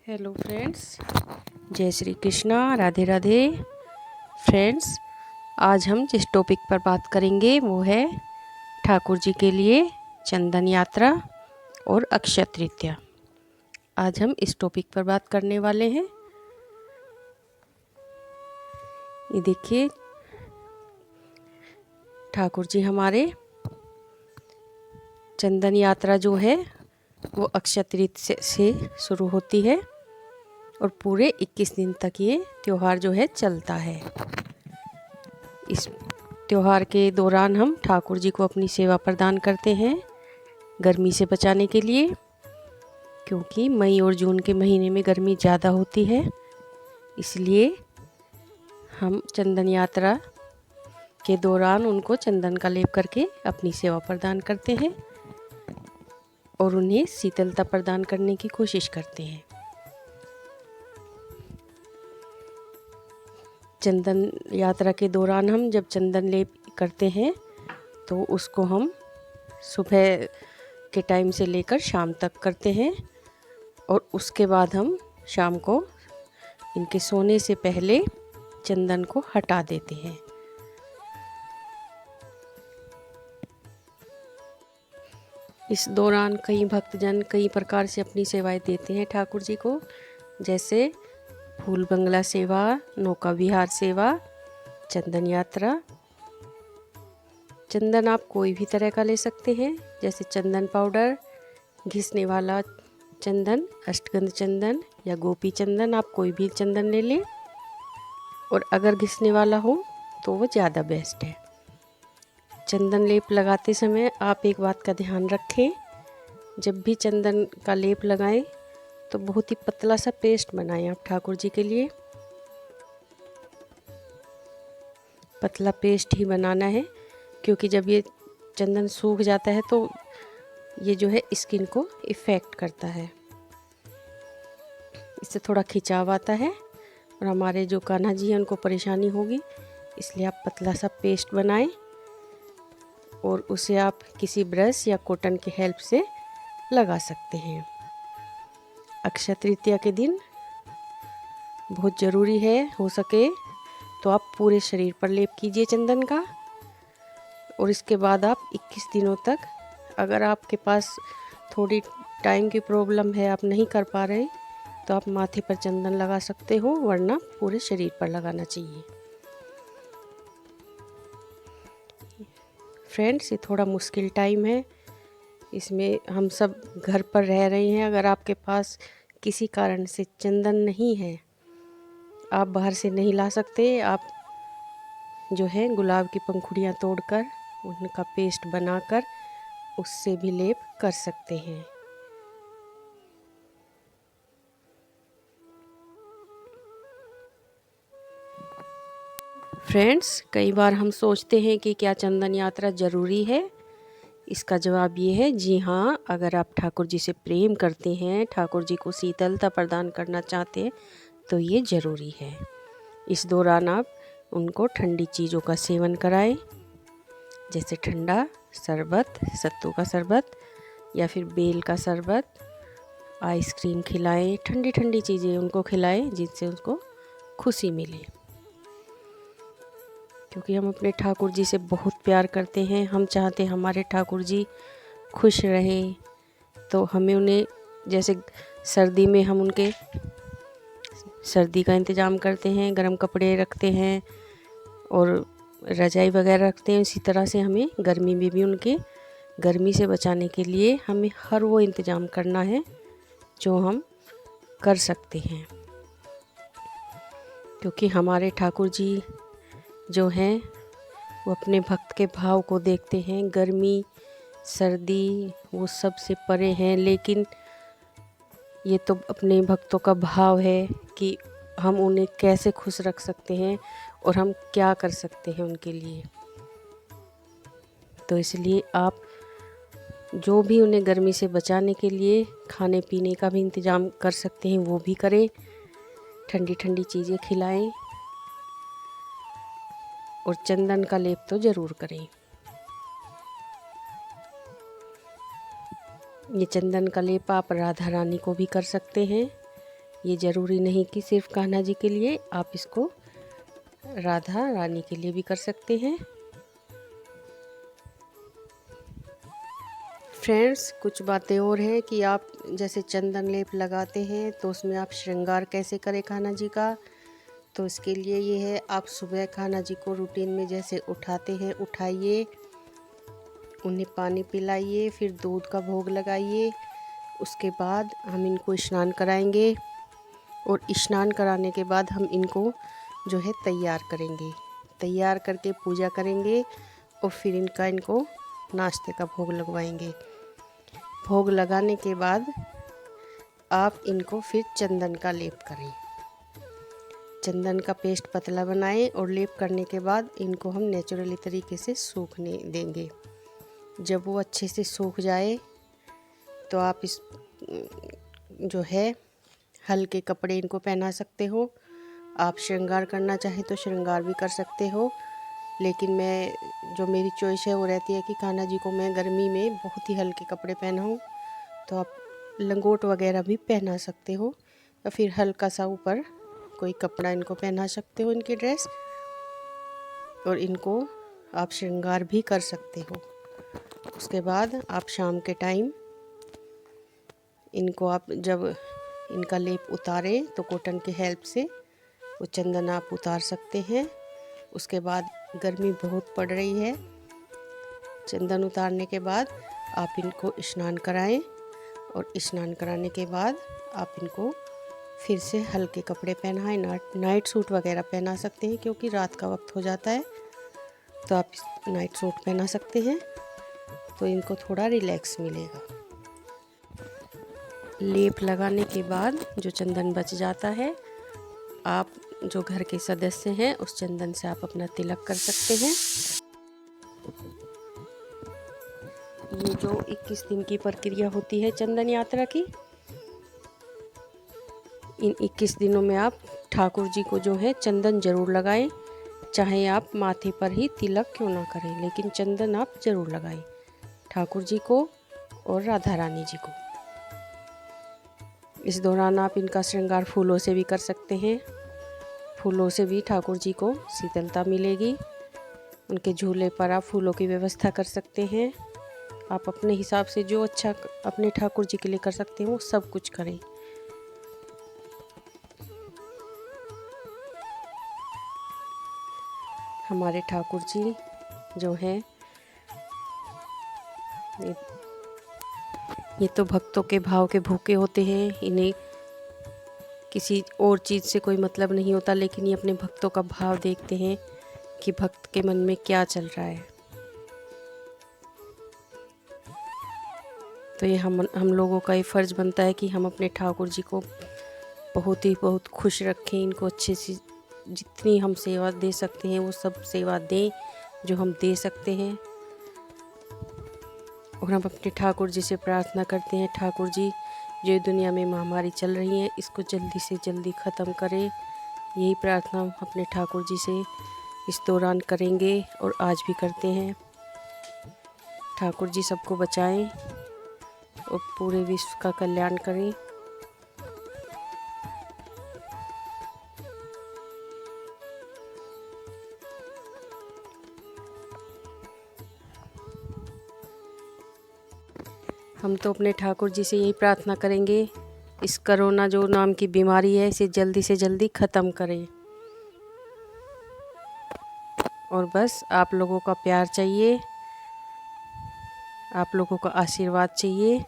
Hello friends, जय Shri Krishna, Radhe Radhe. Friends, आज हम जिस टॉपिक पर बात करेंगे वो है ठाकुर जी के लिए चंदन यात्रा और अक्षय तृतीया। आज हम इस टॉपिक पर बात करने वाले हैं। ये देखिए, ठाकुर जी हमारे चंदन यात्रा जो है वो अक्षय तृतीया से शुरू होती है और पूरे 21 दिन तक ये त्यौहार जो है चलता है। इस त्यौहार के दौरान हम ठाकुर जी को अपनी सेवा प्रदान करते हैं गर्मी से बचाने के लिए, क्योंकि मई और जून के महीने में गर्मी ज़्यादा होती है। इसलिए हम चंदन यात्रा के दौरान उनको चंदन का लेप करके अपनी सेवा प्रदान करते हैं और उन्हें शीतलता प्रदान करने की कोशिश करते हैं। चंदन यात्रा के दौरान हम जब चंदन लेप करते हैं तो उसको हम सुबह के टाइम से लेकर शाम तक करते हैं और उसके बाद हम शाम को इनके सोने से पहले चंदन को हटा देते हैं। इस दौरान कई भक्तजन कई प्रकार से अपनी सेवाएं देते हैं ठाकुर जी को, जैसे फूल बंगला सेवा, नौका विहार सेवा, चंदन यात्रा। चंदन आप कोई भी तरह का ले सकते हैं, जैसे चंदन पाउडर, घिसने वाला चंदन, अष्टगंध चंदन या गोपी चंदन। आप कोई भी चंदन ले लें और अगर घिसने वाला हो तो वो ज़्यादा बेस्ट है। चंदन लेप लगाते समय आप एक बात का ध्यान रखें, जब भी चंदन का लेप लगाएं तो बहुत ही पतला सा पेस्ट बनाएं आप ठाकुर जी के लिए। पतला पेस्ट ही बनाना है, क्योंकि जब ये चंदन सूख जाता है तो ये जो है स्किन को इफ़ेक्ट करता है। इससे थोड़ा खिंचाव आता है और हमारे जो कान्हा जी हैं उनको परेशानी होगी। इसलिए आप पतला सा पेस्ट बनाएं और उसे आप किसी ब्रश या कॉटन की हेल्प से लगा सकते हैं। अक्षय तृतीया के दिन बहुत ज़रूरी है, हो सके तो आप पूरे शरीर पर लेप कीजिए चंदन का। और इसके बाद आप 21 दिनों तक, अगर आपके पास थोड़ी टाइम की प्रॉब्लम है, आप नहीं कर पा रहे, तो आप माथे पर चंदन लगा सकते हो, वरना पूरे शरीर पर लगाना चाहिए। फ्रेंड्स, ये थोड़ा मुश्किल टाइम है, इसमें हम सब घर पर रह रहे हैं। अगर आपके पास किसी कारण से चंदन नहीं है, आप बाहर से नहीं ला सकते, आप जो है गुलाब की पंखुड़ियाँ तोड़कर उनका पेस्ट बनाकर उससे भी लेप कर सकते हैं। फ्रेंड्स, कई बार हम सोचते हैं कि क्या चंदन यात्रा ज़रूरी है। इसका जवाब ये है, जी हाँ। अगर आप ठाकुर जी से प्रेम करते हैं, ठाकुर जी को शीतलता प्रदान करना चाहते हैं, तो ये ज़रूरी है। इस दौरान आप उनको ठंडी चीज़ों का सेवन कराएं, जैसे ठंडा शरबत, सत्तू का शरबत या फिर बेल का शरबत, आइसक्रीम खिलाएं, ठंडी ठंडी चीज़ें उनको खिलाएं जिससे उनको खुशी मिले। क्योंकि हम अपने ठाकुर जी से बहुत प्यार करते हैं, हम चाहते हैं हमारे ठाकुर जी खुश रहें। तो हमें उन्हें, जैसे सर्दी में हम उनके सर्दी का इंतज़ाम करते हैं, गर्म कपड़े रखते हैं और रजाई वगैरह रखते हैं, इसी तरह से हमें गर्मी में भी उनके गर्मी से बचाने के लिए हमें हर वो इंतज़ाम करना है जो हम कर सकते हैं। क्योंकि हमारे ठाकुर जी जो हैं वो अपने भक्त के भाव को देखते हैं। गर्मी सर्दी वो सब से परे हैं, लेकिन ये तो अपने भक्तों का भाव है कि हम उन्हें कैसे खुश रख सकते हैं और हम क्या कर सकते हैं उनके लिए। तो इसलिए आप जो भी उन्हें गर्मी से बचाने के लिए खाने पीने का भी इंतज़ाम कर सकते हैं, वो भी करें। ठंडी ठंडी चीज़ें खिलाएं और चंदन का लेप तो ज़रूर करें। ये चंदन का लेप आप राधा रानी को भी कर सकते हैं, ये ज़रूरी नहीं कि सिर्फ कान्हा जी के लिए, आप इसको राधा रानी के लिए भी कर सकते हैं। फ्रेंड्स, कुछ बातें और हैं कि आप जैसे चंदन लेप लगाते हैं तो उसमें आप श्रृंगार कैसे करें कान्हा जी का। तो इसके लिए ये है, आप सुबह कान्हा जी को रूटीन में जैसे उठाते हैं, उठाइए, उन्हें पानी पिलाइए, फिर दूध का भोग लगाइए। उसके बाद हम इनको स्नान कराएंगे और स्नान कराने के बाद हम इनको जो है तैयार करेंगे। तैयार करके पूजा करेंगे और फिर इनको नाश्ते का भोग लगवाएंगे। भोग लगाने के बाद आप इनको फिर चंदन का लेप करें। चंदन का पेस्ट पतला बनाएं और लेप करने के बाद इनको हम नेचुरली तरीके से सूखने देंगे। जब वो अच्छे से सूख जाए तो आप इस जो है हल्के कपड़े इनको पहना सकते हो। आप श्रृंगार करना चाहें तो श्रृंगार भी कर सकते हो, लेकिन मेरी चॉइस है वो रहती है कि कान्हा जी को मैं गर्मी में बहुत ही हल्के कपड़े पहनाऊँ। तो आप लंगोट वगैरह भी पहना सकते हो या फिर हल्का सा ऊपर कोई कपड़ा इनको पहना सकते हो, इनकी ड्रेस, और इनको आप श्रृंगार भी कर सकते हो। उसके बाद आप शाम के टाइम इनको आप जब इनका लेप उतारें तो कॉटन के हेल्प से वो चंदन आप उतार सकते हैं। उसके बाद गर्मी बहुत पड़ रही है, चंदन उतारने के बाद आप इनको स्नान कराएं और स्नान कराने के बाद आप इनको फिर से हल्के कपड़े पहनाएं। नाइट सूट वगैरह पहना सकते हैं, क्योंकि रात का वक्त हो जाता है तो आप नाइट सूट पहना सकते हैं, तो इनको थोड़ा रिलैक्स मिलेगा। लेप लगाने के बाद जो चंदन बच जाता है, आप जो घर के सदस्य हैं उस चंदन से आप अपना तिलक कर सकते हैं। ये जो 21 दिन की प्रक्रिया होती है चंदन यात्रा की, इन 21 दिनों में आप ठाकुर जी को जो है चंदन ज़रूर लगाएं। चाहे आप माथे पर ही तिलक क्यों ना करें, लेकिन चंदन आप ज़रूर लगाएं ठाकुर जी को और राधा रानी जी को। इस दौरान आप इनका श्रृंगार फूलों से भी कर सकते हैं। फूलों से भी ठाकुर जी को शीतलता मिलेगी। उनके झूले पर आप फूलों की व्यवस्था कर सकते हैं। आप अपने हिसाब से जो अच्छा अपने ठाकुर जी के लिए कर सकते हैं वो सब कुछ करें। हमारे ठाकुर जी जो हैं ये तो भक्तों के भाव के भूखे होते हैं। इन्हें किसी और चीज़ से कोई मतलब नहीं होता, लेकिन ये अपने भक्तों का भाव देखते हैं कि भक्त के मन में क्या चल रहा है। तो ये हम लोगों का ये फ़र्ज़ बनता है कि हम अपने ठाकुर जी को बहुत खुश रखें, इनको अच्छे से जितनी हम सेवा दे सकते हैं वो सब सेवा दें जो हम दे सकते हैं। और हम अपने ठाकुर जी से प्रार्थना करते हैं, ठाकुर जी जो दुनिया में महामारी चल रही है इसको जल्दी से जल्दी ख़त्म करें। यही प्रार्थना हम अपने ठाकुर जी से इस दौरान करेंगे और आज भी करते हैं। ठाकुर जी सबको बचाएं और पूरे विश्व का कल्याण करें। हम तो अपने ठाकुर जी से यही प्रार्थना करेंगे, इस कोरोना जो नाम की बीमारी है इसे जल्दी से जल्दी ख़त्म करें। और बस आप लोगों का प्यार चाहिए, आप लोगों का आशीर्वाद चाहिए।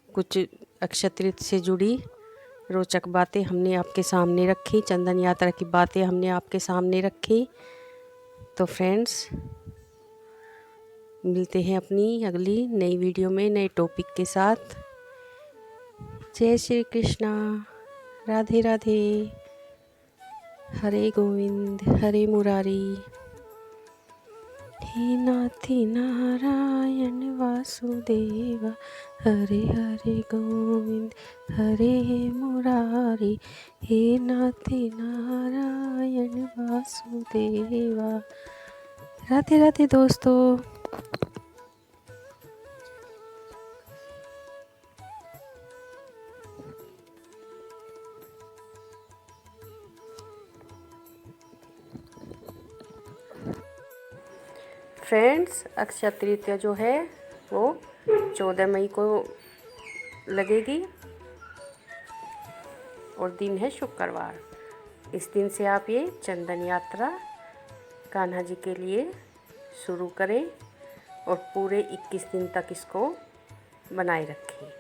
कुछ अक्षय तृतीया से जुड़ी रोचक बातें हमने आपके सामने रखी, चंदन यात्रा की बातें हमने आपके सामने रखी। तो फ्रेंड्स, मिलते हैं अपनी अगली नई वीडियो में नए टॉपिक के साथ। जय श्री कृष्णा, राधे राधे, हरे गोविंद हरे मुरारी, हे नाथी नारायण वासुदेवा, हरे हरे गोविंद हरे मुरारी, हे नाथी नारायण वासुदेवा। राधे राधे दोस्तों। फ्रेंड्स, अक्षय तृतीया जो है वो 14 मई को लगेगी और दिन है शुक्रवार। इस दिन से आप ये चंदन यात्रा कान्हा जी के लिए शुरू करें और पूरे 21 दिन तक इसको बनाए रखें।